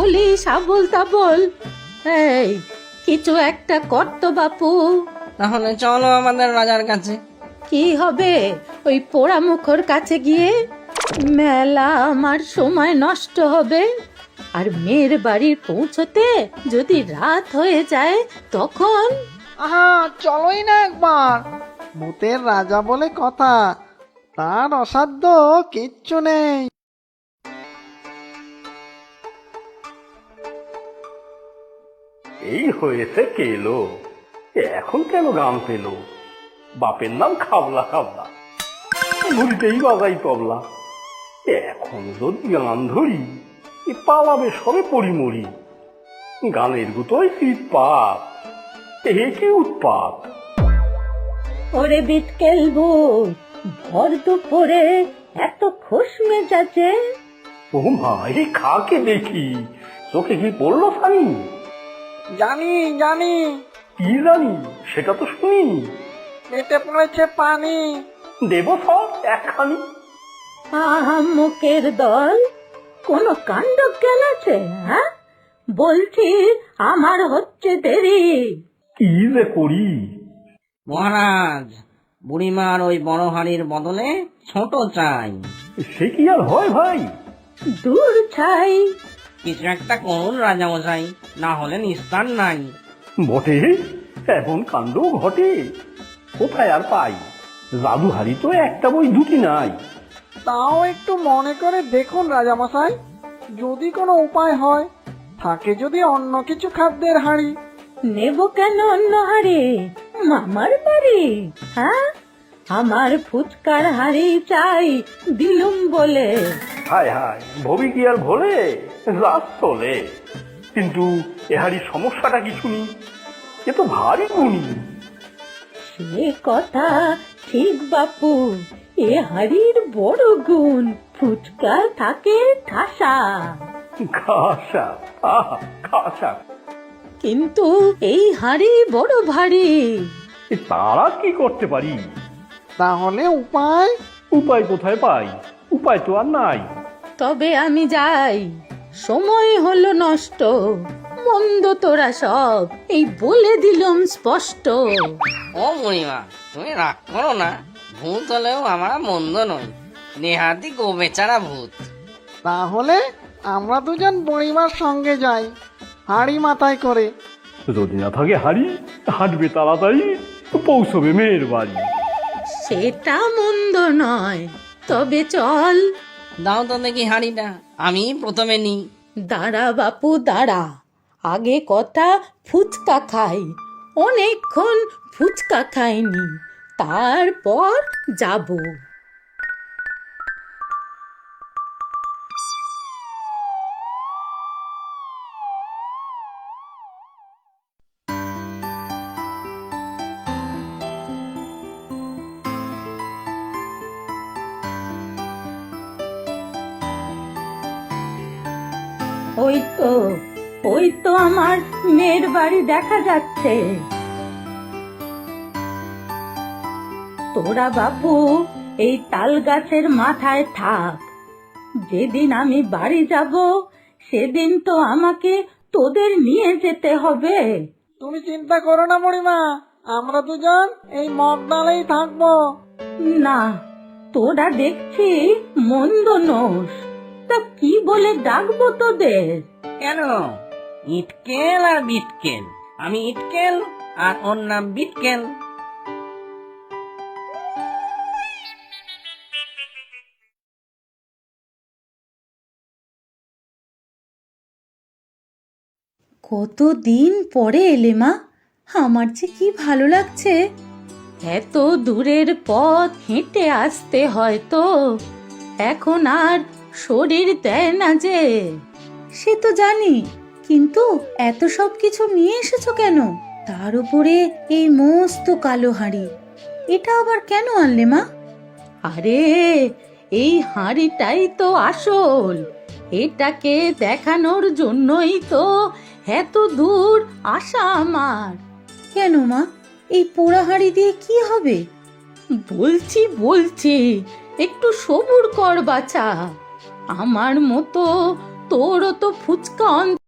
বলি সাবল তাবল, এই কিছু একটা করতো বাপু। তাহলে চলো আমাদের রাজার কাছে। কি হবে ওই পোড়া মুখর কাছে গিয়ে? মেলা আমার সময় নষ্ট হবে, আর মেয়ের বাড়ির পৌঁছতে যদি রাত হয়ে যায় তখন। আহা, চলোই না একবার। ভূতের রাজা বলে কথা, তার অসাধ্য কিচ্ছু নেই। এই হয়েছে কেলো, এখন কেন গান পেল? বাপের নাম খাবলা খাবলা, ঘুরিতেই বাজাই তবলা। এখন যদি গান ধরি পালাবে সবে পরিমরি। গানের গুতোয় শীতপাত, এ কি উৎপাত! ওরে বিটকেল বুট, ভর দুপুরে এত খোশ মেজাজে। ও মা, এই খাকে দেখি, চোখে কি পড়লো ফানি? জানি জানি, কি জানি সেটা তো শুনি। পেটে পড়েছে পানি। দেব সব একখানি। মুখের দল, কোন কাণ্ড গেলেছে? হ্যাঁ, বলছি আমার হচ্ছে দেরি। কি যে করি! মহারাজ, বুড়িমার ওই বড় হাড়ির বদলে ছোট চাই। সে কি আর হয় ভাই? দূর ছাই। কিছু একটা করুন রাজামশাই, না হলে নিস্তার নাই। বটে, এমন কাণ্ড ঘটে, কোথায় আর পাই? জাদুহারি তো একটা বই দুটি নাই। তাও একটু মনে করে দেখুন রাজামশাই, যদি কোনো উপায় হয়, থাকে যদি অন্য কিছু খাদ্যের হাঁড়ি। নেব কেন অন্য হাড়ি? মামার বাড়ি? হ্যাঁ, আমার ফুচকার হাড়ি চাই দিলুম বলে। হায় হায়, ভবি কি আর ভোলে? রাত চলে, কিন্তু এহারি সমস্যাটা কি শুনি, এ তো ভারী গুণী। সে কথা ঠিক বাপু, এ হাড়ির বড় গুণ, ফুচকা থাকে ঠাসা। খাসা, আহা খাসা। কিন্তু এই হাড়ি বড় ভারী। তারা কি করতে পারি? তাহলে উপায়? উপায় কোথায় পাই? উপায় তো আর নাই। তবে আমি যাই, সময় হলো নষ্ট। মন্দ তোরা সব, এই বলে দিলুম স্পষ্ট। ও বুড়িমা, তুমি রাগ করো না। ভূত হলেও আমরা মন্দ নই, নেহাতি গোবেচারা ভূত। তাহলে আমরা দুজন বুড়িমার সঙ্গে যাই, হাঁড়ি মাথায় করে। যদি না থাকে হারি, হাঁটবে তাড়াতাড়ি, পৌঁছবে মেয়ের বাড়ি। সেটা মন্দ নয়, তবে চল। দাও তো দেখি হাড়িটা, আমি প্রথমে নিই। দাঁড়া বাপু দাঁড়া, আগে কথা ফুচকা খাই। অনেকক্ষণ ফুচকা খাইনি, তারপর যাব। ওই তো, ওই তো আমার মেয়ের বাড়ি দেখা যাচ্ছে। তোরা বাপু এই তাল গাছের মাথায় থাক। যেদিন আমি বাড়ি যাব, সেদিন তো আমাকে তোদের নিয়ে যেতে হবে। তুমি চিন্তা করো না বুড়িমা, আমরা দুজন এই মগডালেই থাকবো। না, তোরা দেখছি মন্দ নোস, তা কি বলে ডাকবো তোদের? কেন? ইটকেল আর বিটকেল। আমি ইটকেল আর ওর নাম বিটকেল। কতদিন পরে এলে মা, আমার যে কি ভালো লাগছে। এত দূরের পথ হেঁটে আসতে হয় তো, এখন আর শরীর দেয় না যে। সে তো জানি, কিন্তু এত সব কিছু নিয়ে এসেছো কেন? তার উপরে এই মস্ত কালো হাঁড়ি, এটা আবার কেন আনলে মা? আরে, এই হাঁড়িটাই তো আসল। এটাকে দেখানোর জন্যই তো এত দূর আসা আমার। কেন মা, এই পোড়া হাঁড়ি দিয়ে কি হবে? বলছি একটু সবুর কর বাছা। আমার মতো তোরও তো ফুচকা